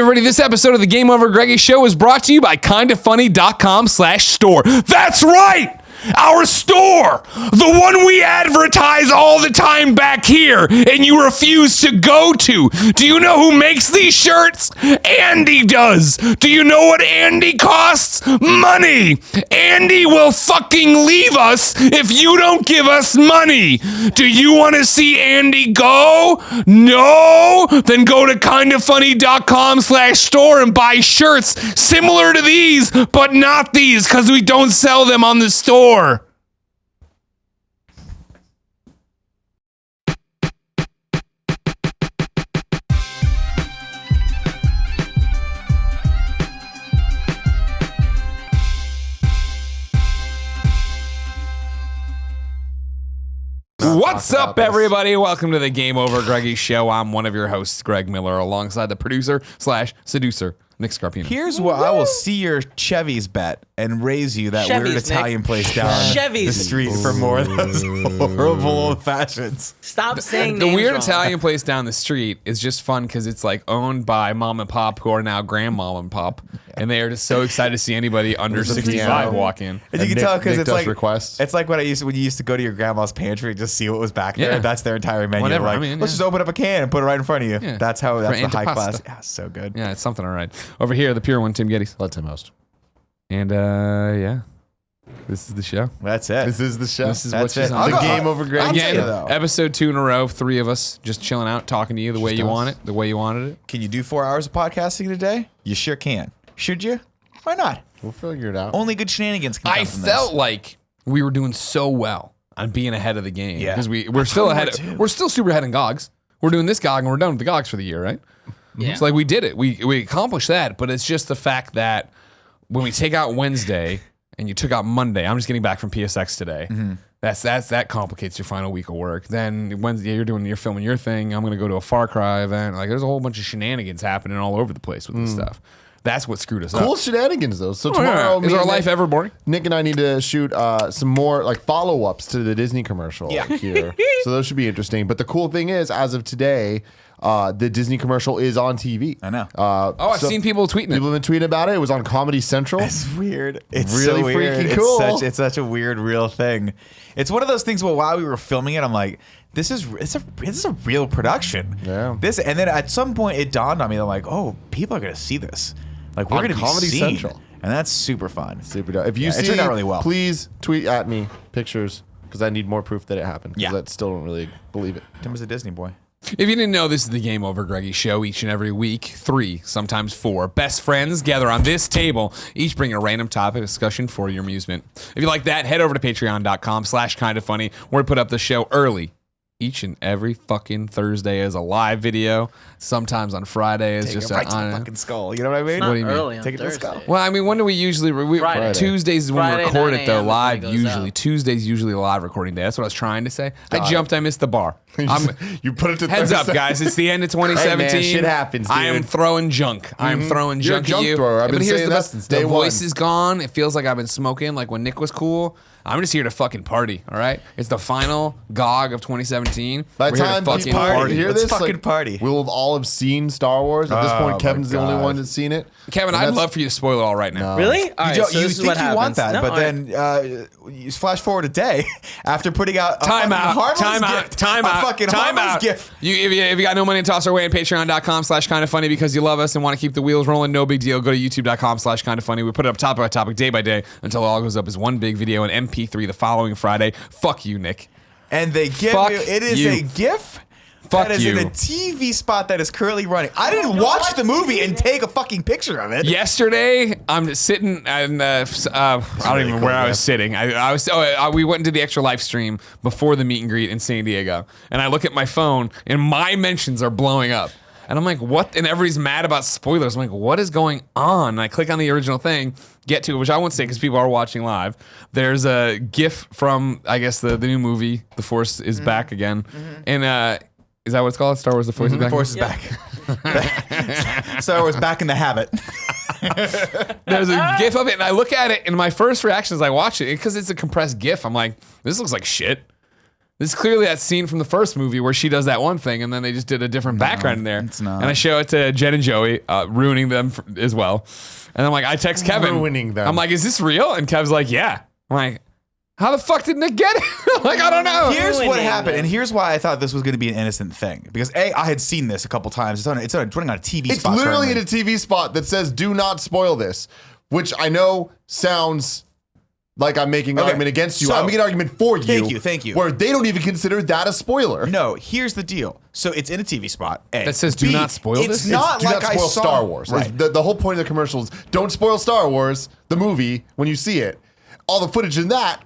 everybody. This episode of the GameOverGreggy Show is brought to you by kindafunny.com/store. That's right! Our store! The one we advertise all the time back here and you refuse to go to. Do you know who makes these shirts? Andy does. Do you know what Andy costs? Money. Andy will fucking leave us if you don't give us money. Do you want to see Andy go? No? Then go to kindafunny.com/store and buy shirts similar to these, but not these because we don't sell them on the store. What's up, everybody? Welcome to the GameOverGreggy Show. I'm one of your hosts, Greg Miller, alongside the producer/seducer, Nick Scarpino. Here's what I will see your Chevy's bet and raise you that weird Italian place down the street for more of those horrible old fashions. Stop saying the weird wrong. Italian place down the street is just fun because it's like owned by mom and pop who are now grandmom and pop, and they are just so excited to see anybody under 65 walk in. And you can tell because it's like requests. It's like when you used to go to your grandma's pantry and just see what was back there. Yeah. That's their entire menu. Whatever, Like, I mean, let's just open up a can and put it right in front of you. Yeah. That's the high antipasta. class. Yeah, so good. Yeah, it's something all right. Over here, the pure one, Tim Gettys. Let him host. And yeah, this is the show. That's it. This is the show. This is That's what she's it. on. The GameOverGreggy. Again, you, though. episode 2 in a row, 3 of us just chilling out, talking to you the way you want it, the way you wanted it. Can you do 4 hours of podcasting today? You sure can. Should you? Why not? We'll figure it out. Only good shenanigans can come I from felt this. like we were doing so well on being ahead of the game. Yeah. Because we're still ahead. too. We're still super ahead in GOGs. We're doing this GOG and we're done with the GOGs for the year, right? Yeah. It's like we did it. We accomplished that, but it's just the fact that when we take out Wednesday and you took out Monday, I'm just getting back from PSX today. That complicates your final week of work. Then Wednesday you're filming your thing. I'm gonna go to a Far Cry event. Like there's a whole bunch of shenanigans happening all over the place with this stuff. That's what screwed us Cool up. shenanigans, though. So Oh, yeah. tomorrow, Is me our and life ever boring? Nick and I need to shoot some more like follow-ups to the Disney commercial here. So those should be interesting. But the cool thing is, as of today, the Disney commercial is on TV. I know. I've seen people tweeting it. People have been tweeting about it. It was on Comedy Central. It's weird. It's Really so weird. freaking cool. It's such a weird, real thing. It's one of those things where while we were filming it, I'm like, this is a real production. Yeah. And then at some point it dawned on me. I'm like, oh, people are gonna see this. Like we're On gonna be Comedy seen. Central. And that's super fun. Super dope. If you It see, turned out really well. please tweet at me pictures because I need more proof that it happened. Because Yeah. I still don't really believe it. Tim was a Disney boy. If you didn't know, this is the GameOverGreggy Show. Each and every week, 3, sometimes 4 best friends gather on this table, each bringing a random topic discussion for your amusement. If you like that, head over to patreon.com/kindafunny, where we put up the show early. Each and every fucking Thursday as a live video. Sometimes on Friday is Take just it right to the fucking skull. You know what I mean? What do you mean? Early on Take it to the Thursday. skull. Well, I mean, when do we usually... Friday. Tuesdays is when Friday, we record 9 it, though, a.m. is when live it goes usually. out. Tuesday's usually a live recording day. That's what I was trying to say. I jumped, I missed the bar. You put it to Heads up, Thursday. guys. It's the end of 2017. shit happens, I am dude. throwing junk. I am throwing You're a junk junk at you. thrower. I've But been here's saying the that best. since The day voice one. is gone. It feels like I've been smoking like when Nick was cool. I'm just here to fucking party, all right? It's the final GOG of 2017. By We're the here to time fucking people party. hear Let's this, fucking party. We'll all have seen Star Wars. At this Oh, point, my Kevin's the only God. one that's seen it. Kevin, And I'd that's- love for you to spoil it all right now. Really? All right, You, so you this is think what you happens. want that, No, but all right. then you flash forward a day after putting out a Time fucking out. harmless Time out. gift. Time a out. fucking Time harmless out. gift. If you got no money to toss our way on patreon.com/kindafunny because you love us and want to keep the wheels rolling, no big deal. Go to youtube.com/kindafunny. We put it up topic by topic, day by day until it all goes up as one big video in MP3 the following Friday. Fuck you, Nick. And they give Fuck you, it is you. a GIF Fuck that is in you. a TV spot that is currently running. I didn't watch the movie and take a fucking picture of it. Yesterday, I'm sitting and I don't even know where I was sitting. We went into the extra live stream before the meet and greet in San Diego, and I look at my phone and my mentions are blowing up. And I'm like, what? And everybody's mad about spoilers. I'm like, what is going on? And I click on the original thing, get to it, which I won't say because people are watching live. There's a GIF from, I guess, the new movie, The Force is Back again. And is that what it's called? Star Wars The Force is Back? The Force is back. Star Wars back in the habit. There's a GIF of it, and I look at it, and my first reaction as I watch it, because it's a compressed GIF, I'm like, this looks like shit. This is clearly that scene from the first movie where she does that one thing, and then they just did a different background in there. It's not. And I show it to Jen and Joey, ruining them as well. And I'm like, I text Kevin. Ruining them. I'm like, is this real? And Kev's like, yeah. I'm like, how the fuck did Nick get it? I'm like, I don't know. Here's what happened, and here's why I thought this was going to be an innocent thing. Because I had seen this a couple times. It's running on a TV spot. It's literally currently. in a TV spot that says "Do not spoil this," which I know sounds like I'm making an argument against you. So, I'm making an argument for you. Thank you. Where they don't even consider that a spoiler. No, here's the deal. So it's in a TV spot. A. That says, "Do not spoil this." It's not Do like not spoil I saw Star Wars. Right. The whole point of the commercial is don't spoil Star Wars, the movie, when you see it. All the footage in that,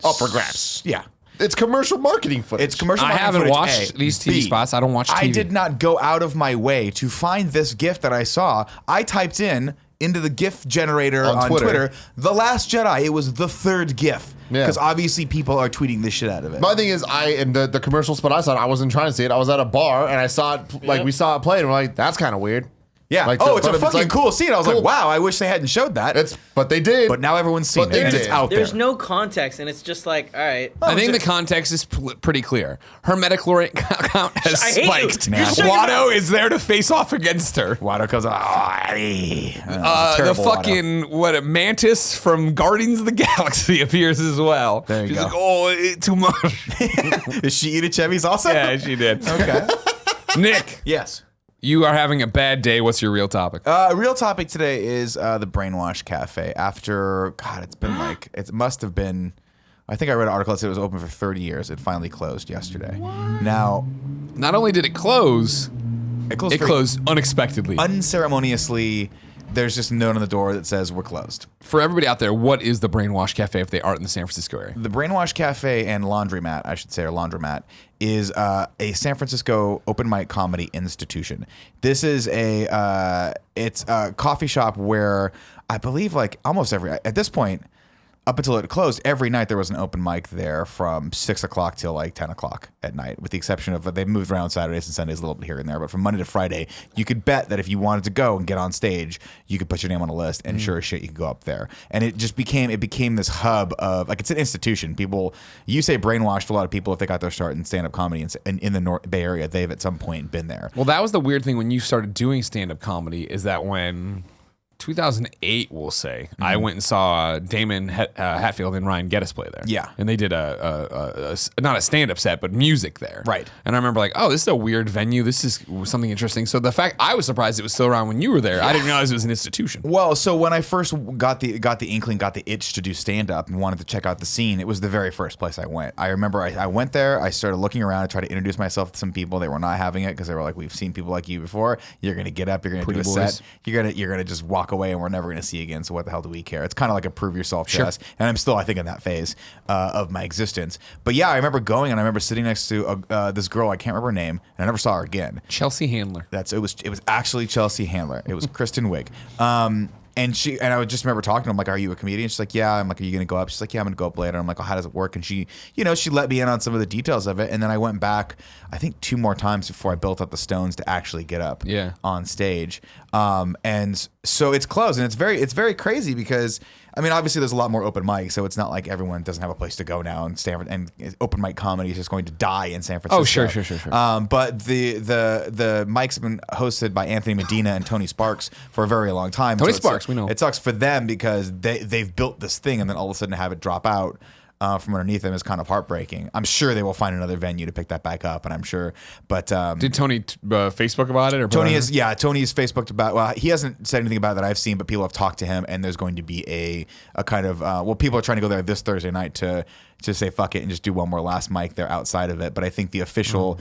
up for grabs. Yeah. It's commercial marketing footage. It's commercial I marketing haven't footage, watched A. these TV B, spots. I don't watch TV. I did not go out of my way to find this GIF that I saw. I typed into the GIF generator on Twitter, The Last Jedi. It was the third GIF. Yeah. Because obviously people are tweeting this shit out of it. My thing is, in the commercial spot I saw it, I wasn't trying to see it. I was at a bar and I saw it, like we saw it play, and we're like, that's kind of weird. Yeah. Like, it's a but fucking like, cool scene. I was cool. like, wow, I wish they hadn't showed that. But they did. But now everyone's seen But it, they and did. it's out There's there. no context, and it's just like, all right. I think the context is pretty clear. Her metachlorine count has I hate you. spiked. You're talking about- Watto is there to face off against her. Watto comes out. Oh, Eddie. The Terrible fucking a mantis from Guardians of the Galaxy appears as well. There you She's go. like, oh, too much. Watto. Did she eat a Chevy's also? Yeah, she did. Okay. Nick, Yes. you are having a bad day. What's your real topic? Real topic today is the Brainwash Cafe. After, God, it's been like, it must have been, I think I read an article that said it was open for 30 years. It finally closed yesterday. Now, Not only did it close, it closed, it closed unexpectedly. unceremoniously. There's just a note on the door that says we're closed. For everybody out there, what is the Brainwash Cafe if they aren't in the San Francisco area? The Brainwash Cafe and Laundromat, I should say, or Laundromat, is a San Francisco open mic comedy institution. This is it's a coffee shop where I believe like almost at this point, up until it closed, every night there was an open mic there from 6 o'clock till like 10 o'clock at night, with the exception of they've moved around Saturdays and Sundays a little bit here and there. But from Monday to Friday, you could bet that if you wanted to go and get on stage, you could put your name on a list, and sure as shit, you could go up there. And it just became this hub of like, it's an institution. People, you say brainwashed, a lot of people, if they got their start in stand-up comedy in the North Bay Area, they've at some point been there. Well, that was the weird thing when you started doing stand-up comedy, is that when 2008, we'll say, I went and saw Damon Hatfield and Ryan Gettys play there. Yeah. And they did a not a stand-up set, but music there. Right. And I remember like, oh, this is a weird venue. This is something interesting. So the fact, I was surprised it was still around when you were there. I didn't realize it was an institution. Well, so when I first got the inkling, got the itch to do stand-up and wanted to check out the scene, it was the very first place I went. I remember I went there, I started looking around, I tried to introduce myself to some people. They were not having it because they were like, we've seen people like you before. You're going to get up, you're going to do a set. You're going to just walk away and we're never going to see you again. So what the hell do we care? It's kind of like a prove yourself test. And I'm still, I think, in that phase of my existence. But yeah, I remember going and I remember sitting next to this girl, I can't remember her name, and I never saw her again. Chelsea Handler. It was actually Chelsea Handler. It was Kristen Wiig. And I would just remember talking to him, like, are you a comedian? She's like, yeah. I'm like, are you going to go up? She's like, yeah, I'm going to go up later. I'm like, oh, how does it work? And she let me in on some of the details of it. And then I went back, I think 2 more times before I built up the stones to actually get up on stage. And so it's closed, and it's very crazy because, I mean, obviously there's a lot more open mics, so it's not like everyone doesn't have a place to go now in Stanford, and open mic comedy is just going to die in San Francisco. Oh, sure. But the mics have been hosted by Anthony Medina and Tony Sparks for a very long time. Tony Sparks, we know. It sucks for them because they've built this thing, and then all of a sudden have it drop out from underneath them is kind of heartbreaking. I'm sure they will find another venue to pick that back up, and I'm sure. But did Tony Facebook about it? Or Tony's Facebooked about. Well, he hasn't said anything about it that I've seen, but people have talked to him, and there's going to be a kind of people are trying to go there this Thursday night to say fuck it and just do one more last mic there outside of it. But I think the official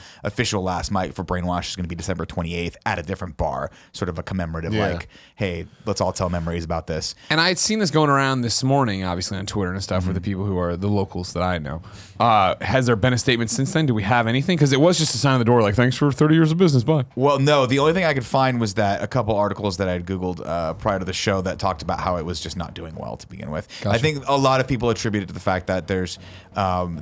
last mic for Brainwash is going to be December 28th at a different bar, sort of a commemorative, like, hey, let's all tell memories about this. And I had seen this going around this morning, obviously on Twitter and stuff, for the people who are the locals that I know. Has there been a statement since then? Do we have anything? Because it was just a sign on the door, like, thanks for 30 years of business, bye. Well, no, the only thing I could find was that a couple articles that I had Googled prior to the show that talked about how it was just not doing well to begin with. Gotcha. I think a lot of people attribute it to the fact that there's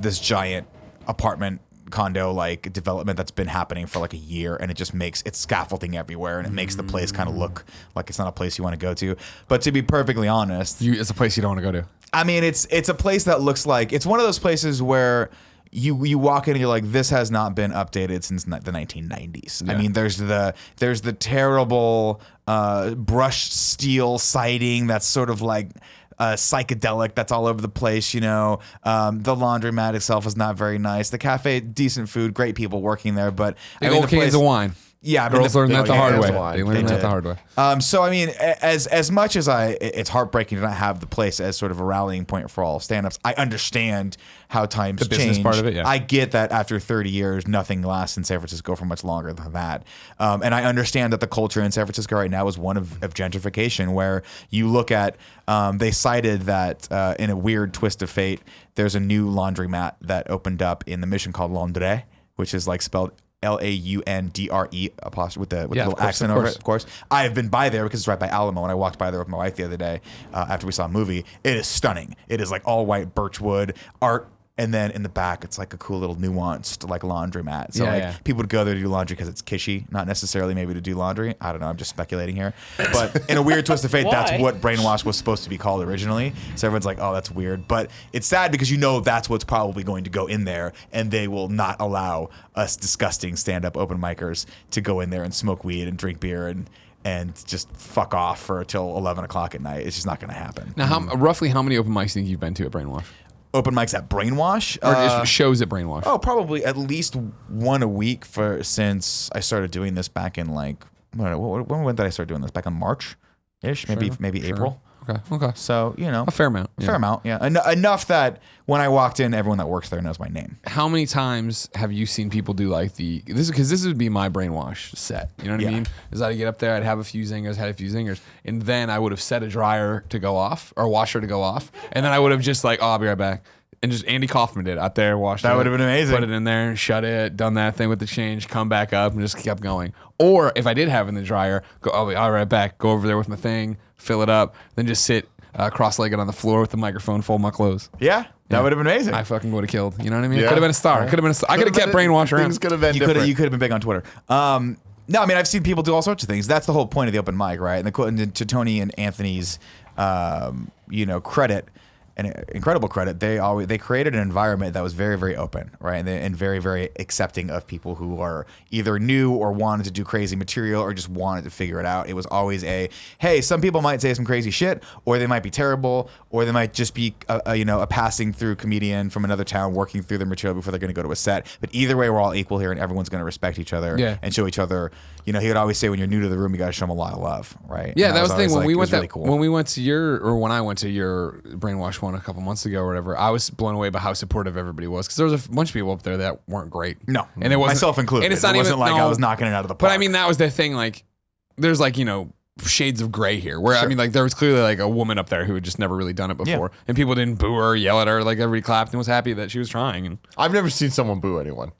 this giant apartment condo like development that's been happening for like a year, and it's scaffolding everywhere, and it makes the place kind of look like it's not a place you want to go to. But to be perfectly honest, It's a place you don't want to go to. I mean, it's a place that looks like it's one of those places where you walk in and you're like, this has not been updated since the 1990s. Yeah. I mean, there's the terrible brushed steel siding that's sort of like psychedelic, that's all over the place, you know. The laundromat itself is not very nice. The cafe, decent food, great people working there, but Big old cans of wine. Yeah, Girls learned that the hard way. wine. They learned that the hard way. So I mean, as much as it's heartbreaking to not have the place as sort of a rallying point for all stand-ups, I understand how times The business change. part of it, yeah. I get that after 30 years, nothing lasts in San Francisco for much longer than that. And I understand that the culture in San Francisco right now is one of gentrification, where you look at, they cited that in a weird twist of fate, there's a new laundromat that opened up in the Mission called Laundre, which is like spelled Laundre apostrophe with the little accent over it, of course. I have been by there because it's right by Alamo, and I walked by there with my wife the other day after we saw a movie. It is stunning. It is like all white birchwood art. And then in the back, it's like a cool little nuanced like laundromat. So people would go there to do laundry because it's kishy, not necessarily maybe to do laundry. I don't know. I'm just speculating here. But in a weird twist of fate, that's what Brainwash was supposed to be called originally. So everyone's like, oh, that's weird. But it's sad because you know that's what's probably going to go in there, and they will not allow us disgusting stand-up open micers to go in there and smoke weed and drink beer and just fuck off for till 11 o'clock at night. It's just not going to happen. Now, roughly how many open mics do you think you've been to at Brainwash? Open mics at Brainwash? Or just shows at Brainwash? Oh, probably at least one a week since I started doing this back in like, when did I start doing this? Back in March-ish? Maybe April. Okay. So, you know. A fair amount. A fair amount, yeah. Enough that when I walked in, everyone that works there knows my name. How many times have you seen people do like this would be my Brainwash set. You know what I mean? Is I'd get up there, I'd have a few zingers, and then I would have set a dryer to go off or a washer to go off, and then I would have just like, oh, I'll be right back. And just Andy Kaufman did out there, washed it. That would have been amazing. Put it in there, shut it, done that thing with the change, come back up, and just kept going. Or if I did have it in the dryer, I'll be all right back, go over there with my thing, fill it up, then just sit cross-legged on the floor with the microphone, fold my clothes. Yeah, that would have been amazing. I fucking would have killed. You know what I mean? Yeah. Could have been a star. Could have been. I could have kept Brainwash around. Things could have been You different. could have been big on Twitter. No, I mean, I've seen people do all sorts of things. That's the whole point of the open mic, right? And to Tony and Anthony's, credit, and incredible credit, they created an environment that was very, very open, right? And very, very accepting of people who are either new or wanted to do crazy material or just wanted to figure it out. It was always hey, some people might say some crazy shit, or they might be terrible, or they might just be a passing through comedian from another town working through their material before they're going to go to a set. But either way, we're all equal here, and everyone's going to respect each other and show each other. You know, he would always say, when you're new to the room, you got to show them a lot of love, right? Yeah, that was the thing. When we went to when I went to your Brainwash one a couple months ago or whatever, I was blown away by how supportive everybody was, because there was a bunch of people up there that weren't great. No, and it wasn't, myself included. And it's not it wasn't even, like I was knocking it out of the park. But I mean, that was the thing. Like, there's like, shades of gray here. Where I mean, like, there was clearly like a woman up there who had just never really done it before, and people didn't boo her, yell at her. Like, everybody clapped and was happy that she was trying. And I've never seen someone boo anyone.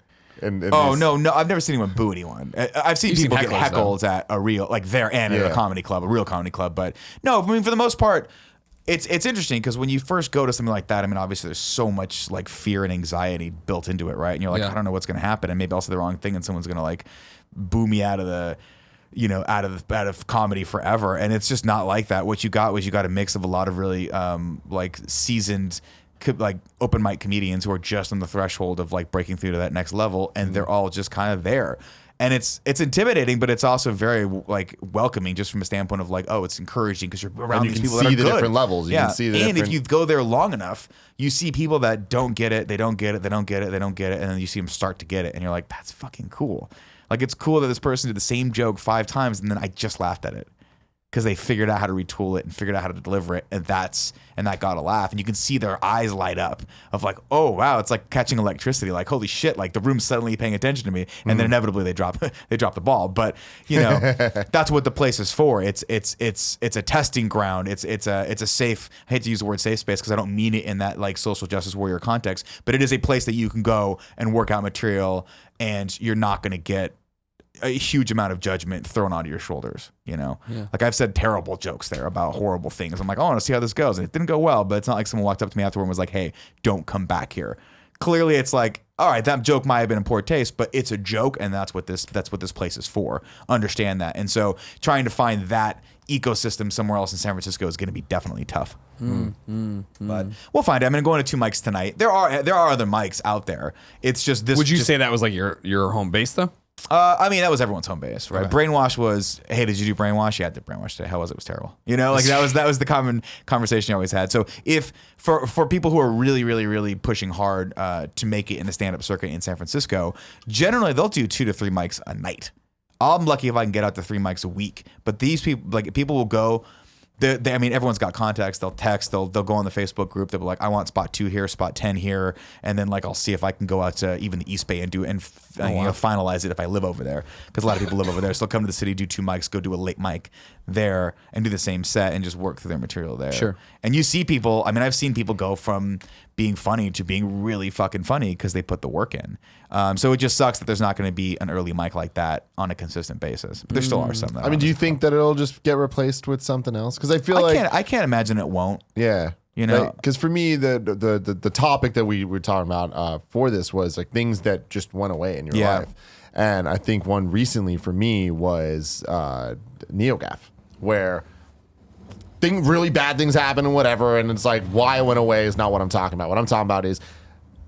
No, I've never seen anyone boo anyone. I've seen people get heckled at a real, like, at a comedy club, a real comedy club. But no, I mean, for the most part, it's interesting because when you first go to something like that, I mean, obviously there's so much like fear and anxiety built into it, right? And you're like, I don't know what's going to happen, and maybe I'll say the wrong thing, and someone's going to like boo me out of the, out of comedy forever. And it's just not like that. What you got was a mix of a lot of really like seasoned, like open mic comedians who are just on the threshold of like breaking through to that next level, and they're all just kind of there. And it's intimidating, but it's also very like welcoming, just from a standpoint of like, oh, it's encouraging because you're around these people that are good. You can see the different levels. You can see the and if you go there long enough, you see people that don't get it, they don't get it, they don't get it, they don't get it, and then you see them start to get it, and you're like, that's fucking cool. Like, it's cool that this person did the same joke 5 times, and then I just laughed at it because they figured out how to retool it and figured out how to deliver it, and that got a laugh, and you can see their eyes light up of like, oh wow, it's like catching electricity, like holy shit, like the room's suddenly paying attention to me, and then inevitably they drop the ball. But that's what the place is for. It's a testing ground. It's a safe. I hate to use the word safe space because I don't mean it in that like social justice warrior context, but it is a place that you can go and work out material, and you're not going to get a huge amount of judgment thrown onto your shoulders, Like, I've said terrible jokes there about horrible things. I'm like, I want to see how this goes. And it didn't go well, but it's not like someone walked up to me afterward and was like, hey, don't come back here. Clearly it's like, all right, that joke might have been in poor taste, but it's a joke, and that's what this place is for. Understand that. And so trying to find that ecosystem somewhere else in San Francisco is going to be definitely tough. But we'll find it. I'm going to go into 2 mics tonight. There are other mics out there. It's just this. Would you say that was like your home base though? I mean, that was everyone's home base, right? Okay. Brainwash was, hey, did you do Brainwash? Yeah, I did Brainwash today. How was it? It was terrible. You know, like that was the common conversation you always had. So if for people who are really, really, really pushing hard to make it in the stand-up circuit in San Francisco, generally they'll do 2 to 3 mics a night. I'm lucky if I can get out to 3 mics a week. But these people, like people will go. I mean, everyone's got contacts. They'll text. They'll go on the Facebook group. They'll be like, I want spot 2 here, spot 10 here, and then like I'll see if I can go out to even the East Bay and do it and finalize it if I live over there, because a lot of people live over there. So they'll come to the city, do 2 mics, go do a late mic there, and do the same set and just work through their material there. Sure. And you see people. I mean, I've seen people go from being funny to being really fucking funny because they put the work in. So it just sucks that there's not going to be an early mic like that on a consistent basis. But there still are some. That I mean, do you think that it'll just get replaced with something else? Because I feel I can't imagine it won't. Yeah. You know, because for me, the topic that we were talking about for this was like things that just went away in your life. And I think one recently for me was NeoGAF, where really bad things happen and whatever. And it's like, why it went away is not what I'm talking about. What I'm talking about is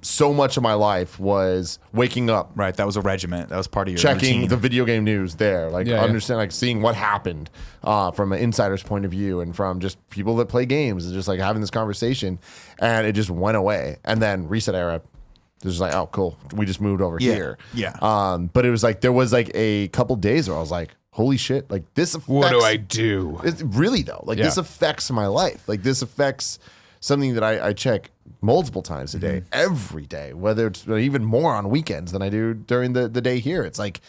so much of my life was waking up. Right. That was a regiment. That was part of your checking routine. the video game news there. Like understand, like seeing what happened from an insider's point of view and from just people that play games and just like having this conversation. And it just went away. And then Reset Era, just like, oh, cool. We just moved over here. Yeah. But it was like, there was like a couple days where I was like, holy shit, like this affects. What do I do? It's really though, like this affects my life. Like this affects something that I check multiple times a day, every day, whether it's even more on weekends than I do during the day here. It's like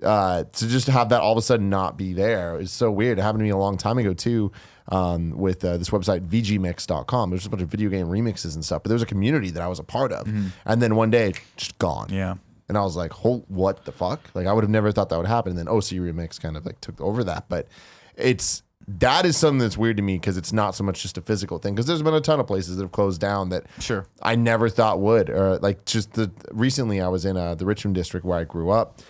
to just have that all of a sudden not be there is so weird. It happened to me a long time ago too, with this website vgmix.com. There's just a bunch of video game remixes and stuff, but there was a community that I was a part of, and then one day just gone. Yeah. And I was like, what the fuck? Like I would have never thought that would happen. And then OC Remix kind of like took over that, but that is something that's weird to me because it's not so much just a physical thing. Because there's been a ton of places that have closed down that I never thought would. Or like recently I was in the Richmond district where I grew up,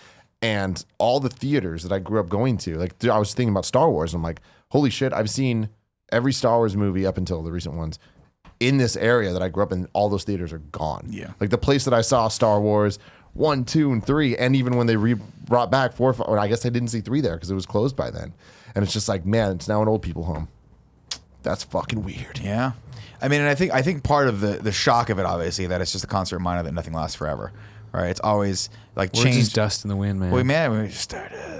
and all the theaters that I grew up going to, like I was thinking about Star Wars. And I'm like, holy shit, I've seen every Star Wars movie up until the recent ones in this area that I grew up in. All those theaters are gone. Yeah. Like the place that I saw Star Wars 1, 2, and 3, and even when they brought back 4, 5, I guess I didn't see 3 there because it was closed by then. And it's just like, man, it's now an old people home. That's fucking weird. Yeah. I mean, and I think part of the shock of it, obviously, that it's just a constant reminder that nothing lasts forever, right? It's always like We're change. just dust in the wind, man. Well, man, we Stardust.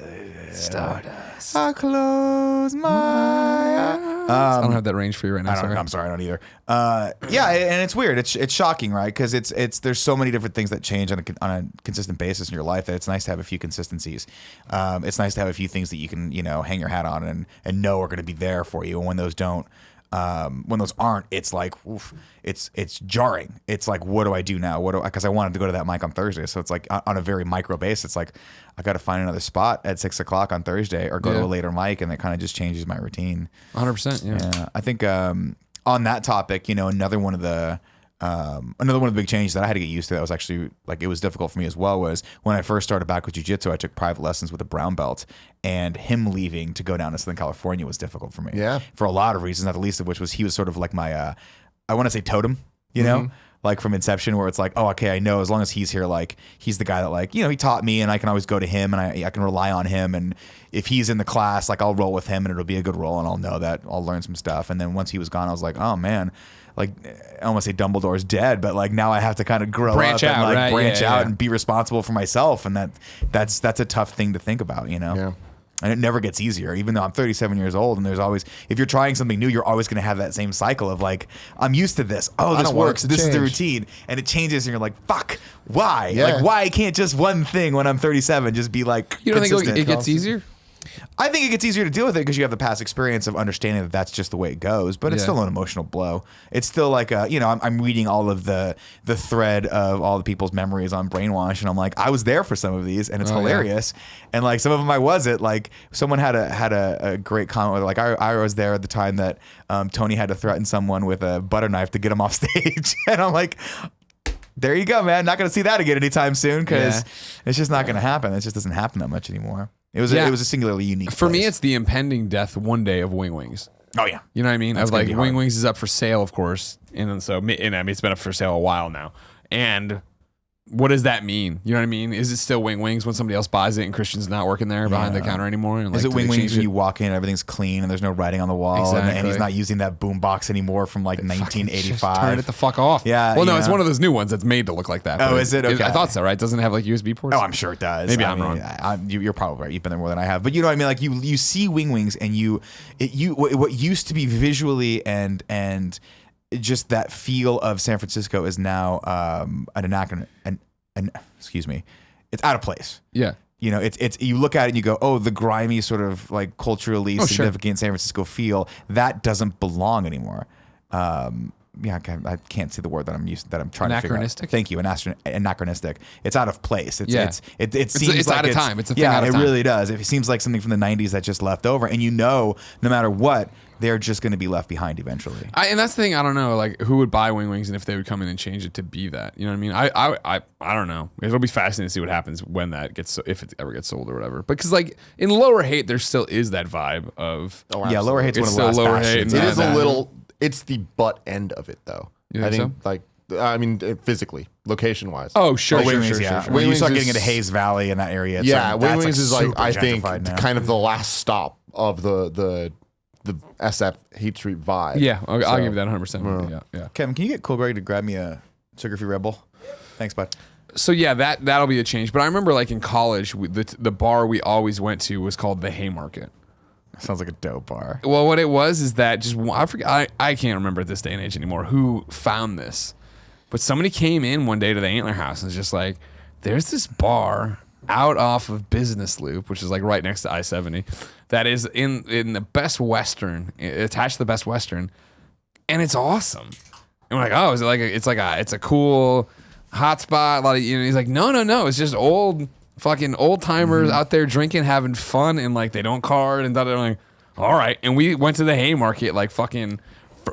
I close my eyes. I don't have that range for you right now. I'm sorry, I don't either. Yeah, and it's weird. It's shocking, right? Because it's there's so many different things that change on a consistent basis in your life that it's nice to have a few consistencies. It's nice to have a few things that you can hang your hat on and know are going to be there for you. And when those don't, when those aren't, it's like oof, it's jarring. It's like, what do I do now? Because I wanted to go to that mic on Thursday, so it's like on a very micro base. It's like I got to find another spot at 6 o'clock on Thursday or go to a later mic, and it kind of just changes my routine. 100%. Yeah. I think on that topic, another one of the big changes that I had to get used to that was actually like it was difficult for me as well was when I first started back with jiu-jitsu. I took private lessons with a brown belt, and him leaving to go down to Southern California was difficult for me. Yeah, for a lot of reasons, not the least of which was he was sort of like my I want to say totem, like from Inception, where it's like, oh, okay, I know as long as he's here, like he's the guy that like he taught me, and I can always go to him, and I can rely on him, and if he's in the class, like I'll roll with him, and it'll be a good roll, and I'll know that I'll learn some stuff. And then once he was gone, I was like, oh man. Like I don't want to say Dumbledore's dead, but like now I have to kind of grow branch up out, and like right? branch out and be responsible for myself, and that's a tough thing to think about, Yeah. And it never gets easier, even though I'm 37 years old, and there's always, if you're trying something new, you're always going to have that same cycle of like, I'm used to this. Oh, this works. This is the routine, and it changes, and you're like, fuck, why? Yeah. Like, why can't just one thing when I'm 37 just be like? You don't consistent? think it gets easier? I think it gets easier to deal with it because you have the past experience of understanding that that's just the way it goes. But it's still an emotional blow. It's still like I'm reading all of the thread of all the people's memories on Brainwash, and I'm like, I was there for some of these, and it's hilarious. And like some of them I wasn't. Like someone had a great comment where like I was there at the time that Tony had to threaten someone with a butter knife to get him off stage, and I'm like, there you go, man. Not going to see that again anytime soon because it's just not going to happen. It just doesn't happen that much anymore. It was a singularly unique For me, place. it's the impending death one day of Wing Wings. Oh yeah. You know what I mean? That's Of gonna like be hard. Wings is up for sale, of course, and then so and I mean it's been up for sale a while now. And what does that mean? You know what I mean? Is it still Wings when somebody else buys it and Christian's not working there behind the counter anymore? And Is like, it do they Wings change when it? you walk in and everything's clean and there's no writing on the wall and Exactly. he's not using that boom box anymore from like Just 1985? turn it the fuck off. Yeah, Well, no, you it's know. one of those new ones that's made to look like that. Oh, but is it? Okay. I thought so, right? Doesn't it have like USB ports? Oh, I'm sure it does. Maybe I I'm mean, wrong. You're probably right. You've been there more than I have. But you know what I mean? Like you see Wings and what used to be visually and just that feel of San Francisco is now an anachronism. Excuse me. It's out of place. Yeah. You know, it's you look at it and you go, oh, the grimy sort of like culturally sure. significant San Francisco feel that doesn't belong anymore. Yeah, I can't see the word that I'm trying to figure out. Anachronistic? Thank you, anachronistic. It's out of place. It seems It's like out of time. It's a thing yeah, out of it time. really does. It seems like something from the '90s that just left over, and you know, no matter what, they're just going to be left behind eventually. And that's the thing. I don't know, like who would buy Wings and if they would come in and change it to be that. You know what I mean? I don't know. It'll be fascinating to see what happens when that gets if it ever gets sold or whatever. Because like in Lower Haight, there still is that vibe of Yeah, Lower Haight's one It's of the last still Lower Haight bastions. and It is a that- little. It's the butt end of it, though. You I think think, like, I mean, physically, location wise. Oh sure, Wing sure, Wings, yeah. sure. When you Wings start is- getting into Hayes Valley and that area, it's yeah, like, Wing that's Wings is like super I think gentrified now. kind of the last stop of the SF Haight Street vibe. Yeah, I'll So- give you that 100%. Yeah. Kevin, can you get Cool Greg to grab me a sugar-free Red Bull? Thanks, bud. So yeah, that'll be a change. But I remember like in college, the bar we always went to was called the Haymarket. Sounds like a dope bar. Well, what it was is that I forget. I can't remember at this day and age anymore who found this, but somebody came in one day to the Antler House and was just like, "There's this bar out off of Business Loop, which is like right next to I-70, that is in the Best Western, attached to the Best Western, and it's awesome." And we're like, "Oh, is it like it's a cool hot spot?" A lot of he's like, "No, it's just fucking old timers out there drinking, having fun, and like they don't card and da-da-da." Like, all right. And we went to the Haymarket like fucking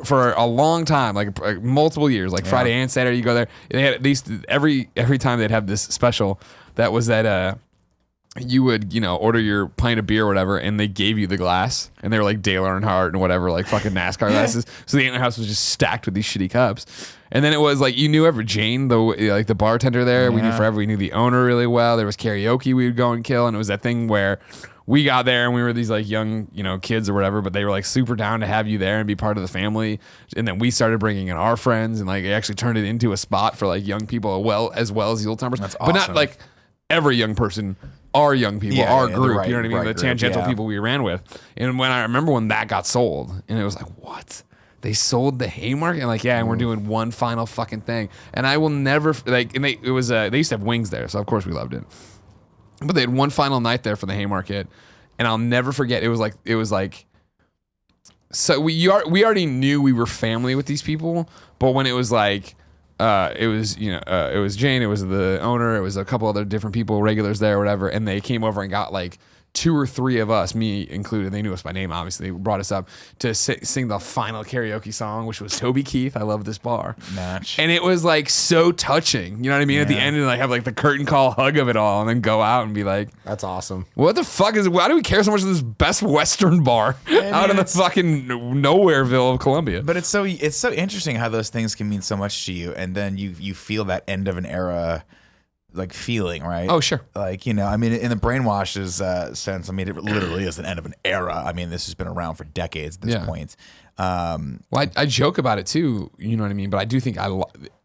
for a long time, like multiple years, like Friday and Saturday. You go there. They had at least every time they'd have this special that was that you would order your pint of beer or whatever, and they gave you the glass, and they were like Dale Earnhardt and whatever, like fucking NASCAR glasses. So the Antler House was just stacked with these shitty cups. And then it was like you knew Jane, the bartender there. We knew forever. We knew the owner really well. There was karaoke we would go and kill, and it was that thing where we got there and we were these like young kids or whatever, but they were like super down to have you there and be part of the family. And then we started bringing in our friends, and like it actually turned it into a spot for like young people as well as the old timers. That's But not awesome. like every young person. Our young people, Yeah, our yeah, the group, right- you know what I mean? right The group, tangential yeah. people we ran with. And when I remember when that got sold, and it was like, what? They sold the Haymarket? And like, yeah, and we're doing one final fucking thing. And I will never, like, and they used to have wings there, so of course we loved it. But they had one final night there for the Haymarket, and I'll never forget, it was like, so we already knew we were family with these people, but when it was like, it was Jane, it was the owner, it was a couple other different people, regulars there or whatever, and they came over and got like 2 or 3 of us, me included, they knew us by name, obviously, brought us up to sing the final karaoke song, which was Toby Keith, I Love This Bar. Match. And it was like so touching, you know what I mean? At the end, and like have like the curtain call hug of it all, and then go out and be like, That's awesome. what the fuck why do we care so much of this Best Western bar out in the fucking nowhereville of Columbia? But it's so interesting how those things can mean so much to you, and then you feel that end of an era like feeling, right? Oh, sure. Like, I mean, in the Brainwash's sense, I mean, it literally is an end of an era. I mean, this has been around for decades at this Yeah. point. Well, I joke about it too, you know what I mean? But I do think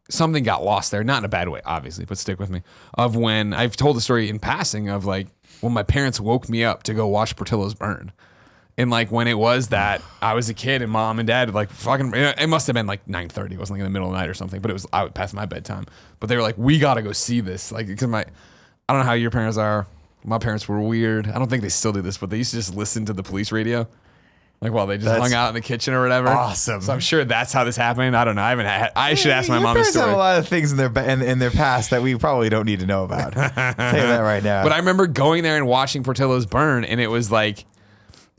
something got lost there, not in a bad way, obviously, but stick with me. Of when I've told the story in passing of like when my parents woke me up to go watch Portillo's burn. And like when it was that I was a kid and mom and dad like fucking, it must have been like 9:30. It wasn't like in the middle of the night or something, but it was past my bedtime. But they were like, we got to go see this. Like, because I don't know how your parents are. My parents were weird. I don't think they still do this, but they used to just listen to the police radio. Like while they just That's hung out in the kitchen or whatever. awesome. So I'm sure that's how this happened. I don't know. I should ask my Your mom this parents have story. a lot of things in their past that we probably don't need to know about. I'll tell you that right now. But I remember going there and watching Portillo's burn, and it was like,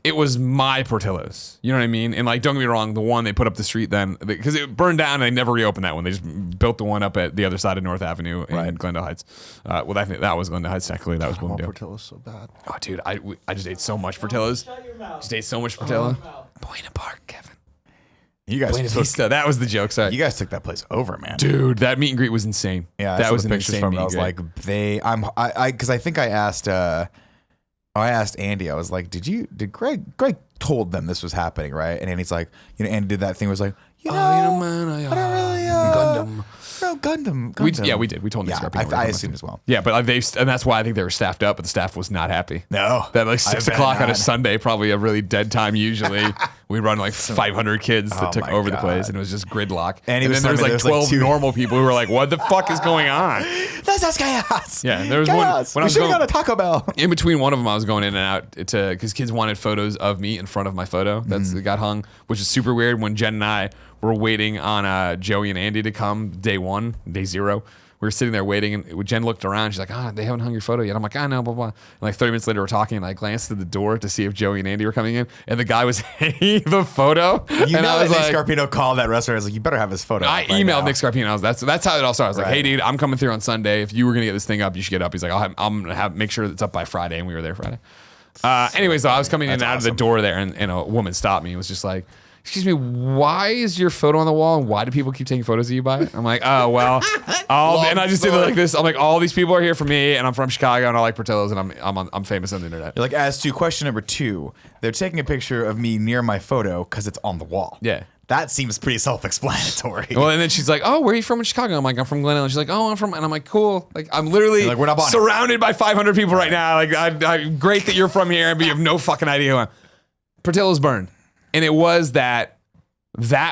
it was my Portillo's. You know what I mean? And like, don't get me wrong, the one they put up the street then, because it burned down and they never reopened that one. They just built the one up at the other side of North Avenue in Glendale Heights. Well, I think that was Glendale Heights, technically. That was Bloomingdale. Portillo's so bad. Oh, dude, I just ate so much Portillo's. Just ate so much Portillo. Buena Park, Kevin. You guys Buena Vista. That was the joke. Sorry. You guys took that place over, man. Dude, that meet and greet was insane. Yeah, that was the an pictures insane from meet it. I and was greet. like, because I think I asked Andy. I was like, did Greg told them this was happening, right? And Andy's like, Andy did that thing. Was like, man, I don't really Gundam. Gundam. We did. We told Nick Scarpino. I assumed as well. Yeah, but and that's why I think they were staffed up, but the staff was not happy. No, that like 6 o'clock on a not. Sunday, probably a really dead time. Usually, we run like 500 kids that took over the place, and it was just gridlock. And then there was like 12 normal people who were like, "What the fuck is going on?" That's chaos. Yeah, there was chaos. one. When I was going to Taco Bell. In between one of them, I was going in and out because kids wanted photos of me in front of my photo. That's got hung, which is super weird. When Jen and I were waiting on Joey and Andy to come day 0. We were sitting there waiting, and Jen looked around. She's like, they haven't hung your photo yet. I'm like, I know, blah, blah. And like 30 minutes later, we're talking, and I glanced at the door to see if Joey and Andy were coming in, and the guy was hanging the photo. You and know I was Nick like, Scarpino called that restaurant. I was like, you better have his photo. I emailed Nick Scarpino. That's how it all started. I was like, hey, dude, I'm coming through on Sunday. If you were going to get this thing up, you should get it up. He's like, I'm going to make sure it's up by Friday, and we were there Friday. Anyways, though, I was coming in and out of the door there, and a woman stopped me and was just like, excuse me, why is your photo on the wall, and why do people keep taking photos of you by it? I'm like, oh, well, and I just did it like this. I'm like, all these people are here for me, and I'm from Chicago, and I like Portillo's, and I'm famous on the internet. You're like, as to question number 2, they're taking a picture of me near my photo because it's on the wall. Yeah. That seems pretty self-explanatory. Well, and then she's like, oh, where are you from in Chicago? I'm like, I'm from Glendale. And she's like, oh, I'm from, and I'm like, cool. Like, I'm literally like, we're not surrounded by 500 people right now. Like, great that you're from here, but you have no fucking idea who I am. Portillo's burned. And it was that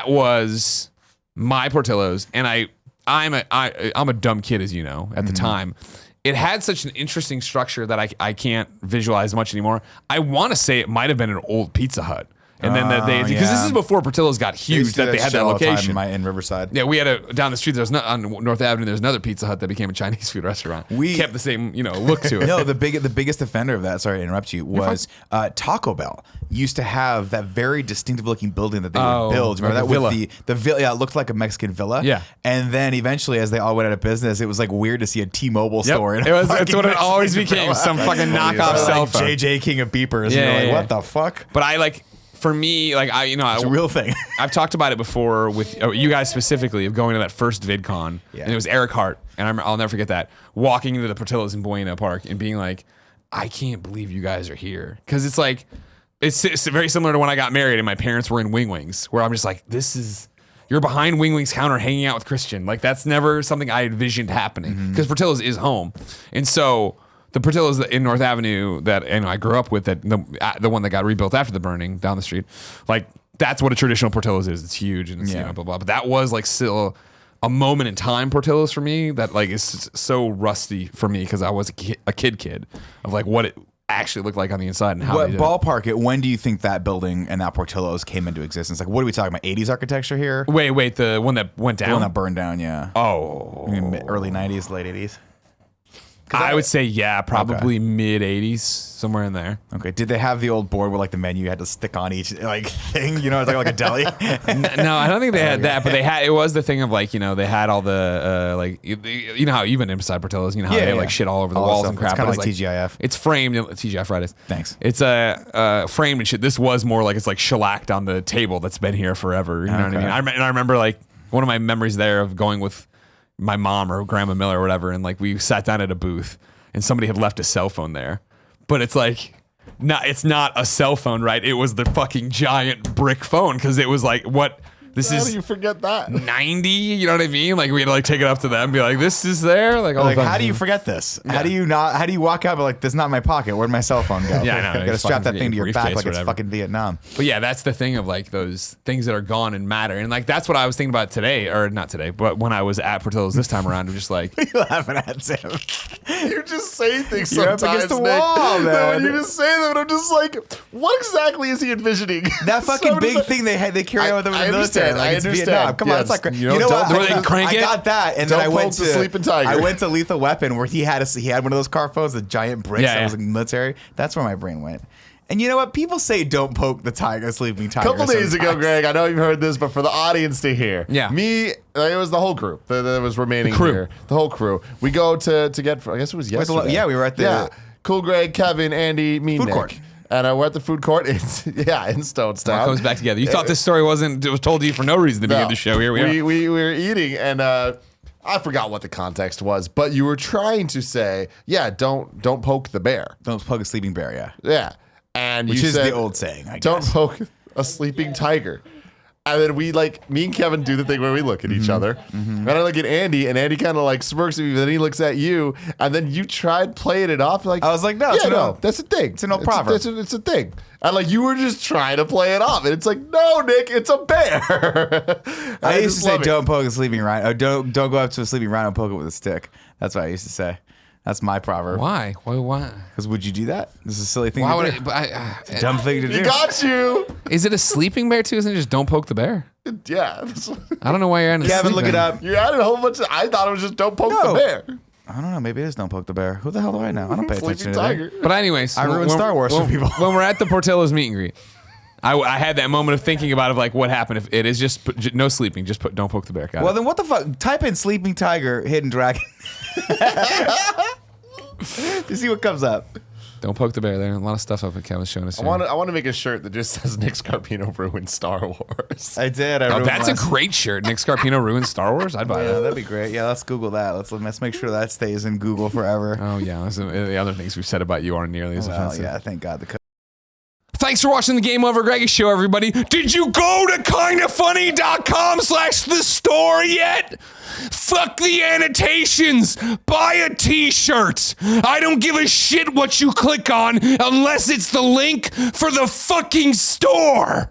was my Portillo's, and I'm a dumb kid, as you know, at the time. It had such an interesting structure that I can't visualize much anymore. I want to say it might have been an old Pizza Hut. And then because this is before Portillo's got huge, that they had that location in Riverside. Yeah, we had down the street. There's on North Avenue. There's another Pizza Hut that became a Chinese food restaurant. We kept the same look to it. No, the biggest offender of that. Sorry to interrupt you. Was Taco Bell used to have that very distinctive looking building that they would build. Remember that villa. with the villa? Yeah, it looked like a Mexican villa. Yeah. And then eventually, as they all went out of business, it was like weird to see a T-Mobile store. It's what it always became. Some fucking knockoff cell phone. JJ King of Beepers. Yeah, you're like, what the fuck? But for me, like it's a real thing. I've talked about it before with you guys specifically of going to that first VidCon, and it was Eric Hart, and I'll never forget that, walking into the Portillo's in Buena Park and being like, I can't believe you guys are here, because it's like it's very similar to when I got married and my parents were in Wing Wings, where I'm just like, you're behind Wing Wings counter hanging out with Christian, like that's never something I envisioned happening, because Portillo's is home, and so. The Portillo's in North Avenue that I grew up with, that the one that got rebuilt after the burning down the street, like that's what a traditional Portillo's is. It's huge and it's blah blah. But that was like still a moment in time Portillo's for me that like is so rusty for me because I was a kid of like what it actually looked like on the inside and how. What ballpark it? When do you think that building and that Portillo's came into existence? Like, what are we talking about? 80s architecture here? Wait, the one that went down, the one that burned down, yeah. Oh, early 90s, late 80s. I would say, probably mid 80s, somewhere in there. Okay. Did they have the old board where like the menu you had to stick on each like thing? You know, it's like a deli. No, I don't think they had that, but it was the thing of like, they had all the like, how you've been inside Portillo's, how they have like shit all over the walls and crap. It's kind of like TGIF. It's framed in TGI Fridays. Thanks. It's framed and shit. This was more like it's like shellacked on the table that's been here forever. You know what I mean? I remember like one of my memories there of going with my mom or Grandma Miller or whatever, and like we sat down at a booth and somebody had left a cell phone there, but it's like it's not a cell phone, right? It was the fucking giant brick phone, because it was like, what this How is do you forget that? 90, you know what I mean? Like we had to like take it up to them and be like, this is there, like all like, the time. how do you forget this? How do you walk out and be like, this is not my pocket, where'd my cell phone go? Yeah, I know. You gotta strap that thing to your back like or it's whatever. fucking Vietnam. But yeah, that's the thing of like those things that are gone and matter. And like that's what I was thinking about today, or not today, but when I was at Portillo's this time around, I'm just like, You laughing at Tim. You just say things You're up sometimes, against the Nick. wall, No, man. you just say them, and I'm just like, what exactly is he envisioning? That fucking Somebody's big like- thing they carry on with them in I the military. understand, Like, I it's understand. Vietnam. Come on, Yeah, it's like you know, you know what? where they crank I it? got that, and Don't then I went poke the sleeping tiger. I went to Lethal Weapon, where he had one of those car phones, the giant bricks Yeah, that yeah. was like military. That's where my brain went. And you know what? People say don't poke the sleeping tiger. A couple days ago, sometimes. Greg, I know you've heard this, but for the audience to hear, Yeah. it was the whole group that was remaining crew. here. The whole crew. We go to get, I guess it was yesterday. Yeah, we were at the- Yeah. Cool, Greg, Kevin, Andy, me, Food Nick. court. And we're at the food court. It's, in Stonestown. It comes back together. You thought this story it was told to you for no reason to begin the show. Here we are. We were eating, and I forgot what the context was, but you were trying to say, yeah, don't poke the bear. Don't poke a sleeping bear. Yeah. Yeah. And Which you is said, the old saying, I don't guess. poke a sleeping tiger. And then me and Kevin do the thing where we look at each other. And I look at Andy, and Andy kind of like smirks at me, but then he looks at you, and then you tried playing it off. Like, I was like, no, it's that's a thing. It's an old proverb. It's a thing. And like, you were just trying to play it off. And it's like, no, Nick, it's a bear. I used to say love it. don't poke a sleeping rhino. Or don't go up to a sleeping rhino and poke it with a stick. That's what I used to say. That's my proverb. Why? Why? Because would you do that? This is a silly thing Why to would do. it? It's a dumb thing to do. He got you. Is it a sleeping bear too? Isn't it just don't poke the bear? Yeah. I don't know why you're adding. Kevin, look it sleeping. up. You added a whole bunch of, I thought it was just don't poke the No. bear. I don't know. Maybe it is don't poke the bear. Who the hell do I know? I don't pay attention Sleeping to tiger. that. But anyways, I ruined Star Wars for people. When we're at the Portillo's meet and greet, I had that moment of thinking about it, like what happened if it is just no sleeping, don't poke the bear. Got Well, it. then what the fuck? Type in sleeping tiger, hidden dragon. To see what comes up. Don't poke the bear. There, a lot of stuff up at Kevin's showing us. I here. want to make a shirt that just says Nick Scarpino ruined Star Wars. I did. Oh, that's a great shirt. Nick Scarpino ruined Star Wars. I'd buy Yeah, that. that'd be great. Yeah, let's Google that. Let's make sure that stays in Google forever. Oh yeah, the other things we've said about you aren't nearly as Well, offensive. yeah, thank God. Thanks for watching the Game Over Greggy show, everybody. Did you go to kindafunny.com/the store yet? Fuck the annotations. Buy a t-shirt. I don't give a shit what you click on unless it's the link for the fucking store.